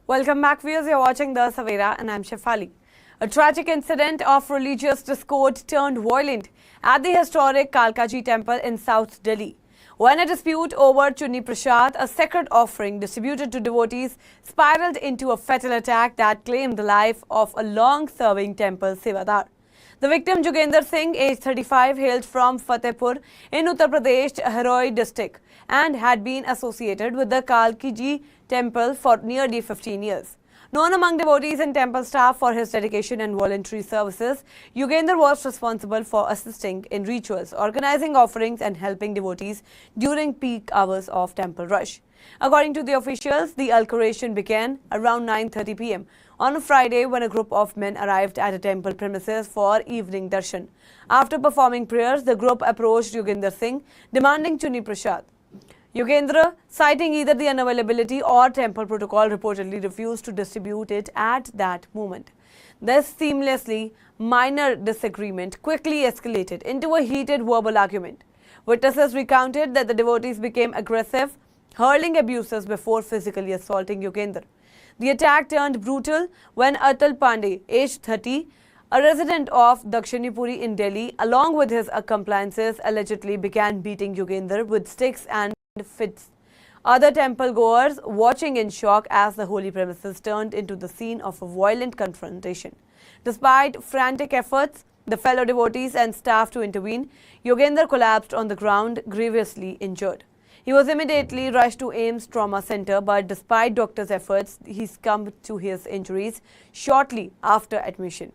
Welcome back, viewers. You're watching The Savera and I'm Shefali. A tragic incident of religious discord turned violent at the historic Kalkaji temple in South Delhi, when a dispute over Chunni Prasad, a sacred offering distributed to devotees, spiraled into a fatal attack that claimed the life of a long-serving temple sevadar. The victim, Jogendra Singh, aged 35, hailed from Fatehpur in Uttar Pradesh, Haroi district, and had been associated with the Kalkaji temple for nearly 15 years. Known among devotees and temple staff for his dedication and voluntary services, Jogendra was responsible for assisting in rituals, organizing offerings and helping devotees during peak hours of temple rush. According to the officials, the altercation began around 9:30 p.m. on a Friday when a group of men arrived at a temple premises for evening darshan. After performing prayers, the group approached Jogendra Singh, demanding Chunni Prasad. Jogendra, citing either the unavailability or temple protocol, reportedly refused to distribute it at that moment. This seamlessly minor disagreement quickly escalated into a heated verbal argument. Witnesses recounted that the devotees became aggressive, hurling abuses before physically assaulting Jogendra. The attack turned brutal when Atul Pandey, aged 30, a resident of Dakshinipuri in Delhi, along with his accomplices, allegedly began beating Jogendra with sticks and fists. Other temple goers watching in shock as the holy premises turned into the scene of a violent confrontation. Despite frantic efforts, the fellow devotees and staff to intervene, Jogendra collapsed on the ground, grievously injured. He was immediately rushed to AIIMS Trauma Center, but despite doctors' efforts, he succumbed to his injuries shortly after admission.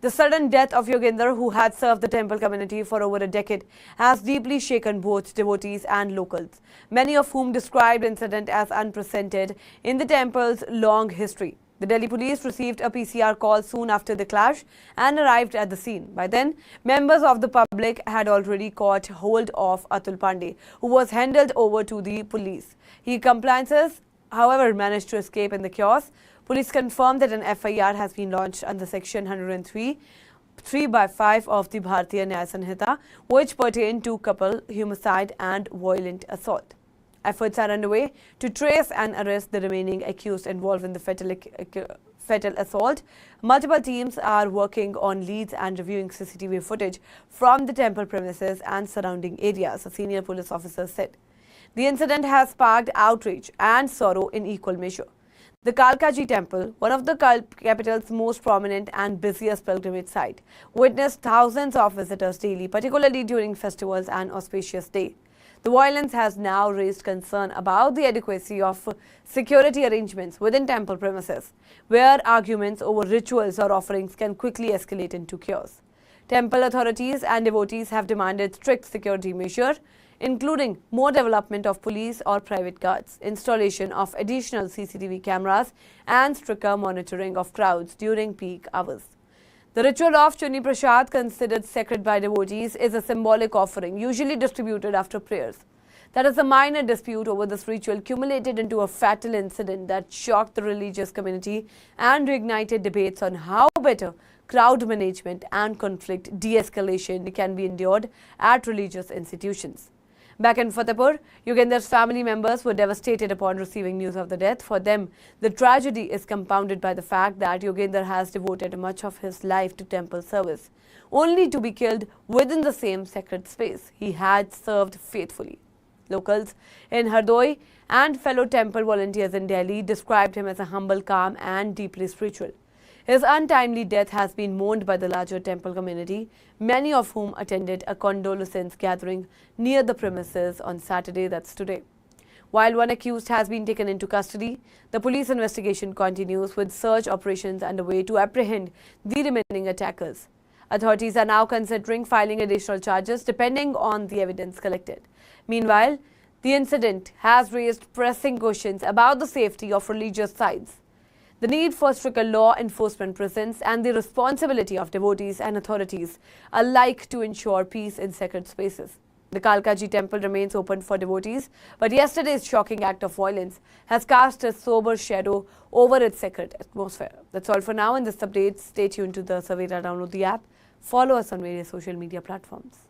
The sudden death of Jogendra, who had served the temple community for over a decade, has deeply shaken both devotees and locals, many of whom described the incident as unprecedented in the temple's long history. The Delhi police received a PCR call soon after the clash and arrived at the scene. By then, members of the public had already caught hold of Atul Pandey, who was handed over to the police. His accomplices, however, managed to escape in the chaos. Police confirmed that an FIR has been launched under Section 103, 3/5 of the Bharatiya Nyaya Sanhita, which pertain to couple homicide and violent assault. Efforts are underway to trace and arrest the remaining accused involved in the fatal assault. Multiple teams are working on leads and reviewing CCTV footage from the temple premises and surrounding areas, a senior police officer said. The incident has sparked outrage and sorrow in equal measure. The Kalkaji temple, one of the capital's most prominent and busiest pilgrimage site, witnessed thousands of visitors daily, particularly during festivals and auspicious days. The violence has now raised concern about the adequacy of security arrangements within temple premises, where arguments over rituals or offerings can quickly escalate into chaos. Temple authorities and devotees have demanded strict security measures, including more development of police or private guards, installation of additional CCTV cameras, and stricter monitoring of crowds during peak hours. The ritual of Chunni Prasad, considered sacred by devotees, is a symbolic offering usually distributed after prayers. That is, a minor dispute over this ritual accumulated into a fatal incident that shocked the religious community and reignited debates on how better crowd management and conflict de-escalation can be endured at religious institutions. Back in Fatehpur, Jogendra's family members were devastated upon receiving news of the death. For them, the tragedy is compounded by the fact that Jogendra has devoted much of his life to temple service, only to be killed within the same sacred space he had served faithfully. Locals in Haroi and fellow temple volunteers in Delhi described him as a humble, calm and deeply spiritual. His untimely death has been mourned by the larger temple community, many of whom attended a condolence gathering near the premises on Saturday, that's today. While one accused has been taken into custody, the police investigation continues with search operations underway to apprehend the remaining attackers. Authorities are now considering filing additional charges depending on the evidence collected. Meanwhile, the incident has raised pressing questions about the safety of religious sites, the need for stricter law enforcement presence, and the responsibility of devotees and authorities alike to ensure peace in sacred spaces. The Kalkaji temple remains open for devotees, but yesterday's shocking act of violence has cast a sober shadow over its sacred atmosphere. That's all for now in this update. Stay tuned to the Savera. Download the app. Follow us on various social media platforms.